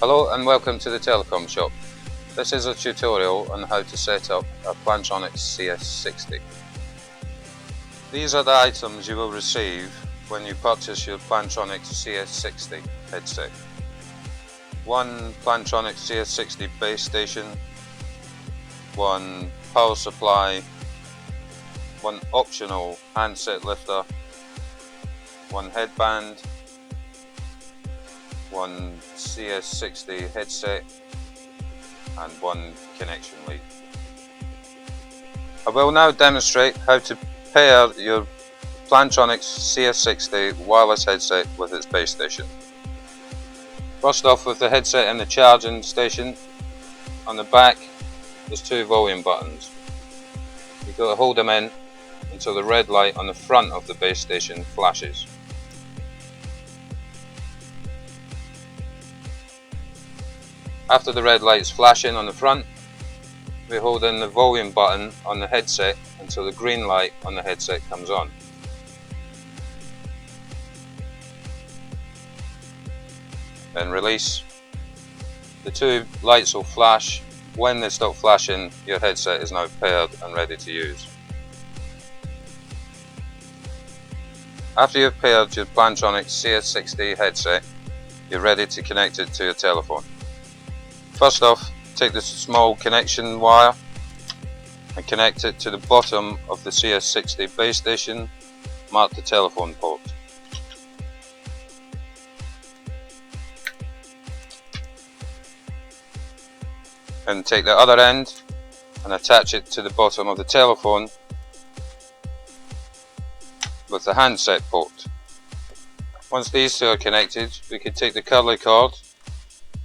Hello and welcome to the Telecom Shop. This is a tutorial on how to set up a Plantronics CS60. These are the items you will receive when you purchase your Plantronics CS60 headset. One Plantronics CS60 base station, one power supply, one optional handset lifter, one headband, one CS60 headset and one connection lead. I will now demonstrate how to pair your Plantronics CS60 wireless headset with its base station. First off, with the headset and the charging station, on the back there's two volume buttons. You've got to hold them in until the red light on the front of the base station flashes. After the red light is flashing on the front, we hold in the volume button on the headset until the green light on the headset comes on. Then release. The two lights will flash. When they stop flashing, your headset is now paired and ready to use. After you've paired your Plantronics CS60 headset, you're ready to connect it to your telephone. First off, take this small connection wire and connect it to the bottom of the CS60 base station, mark the telephone port. And take the other end and attach it to the bottom of the telephone with the handset port. Once these two are connected, we can take the curly cord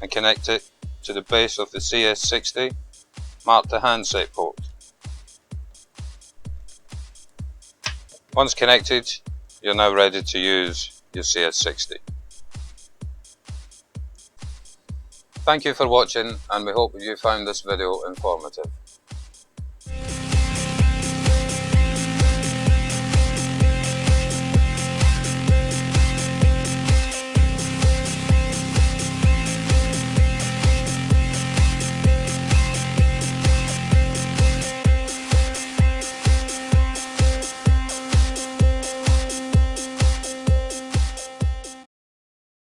and connect it to the base of the CS60, mark the handset port. Once connected, you're now ready to use your CS60. Thank you for watching, and we hope you found this video informative.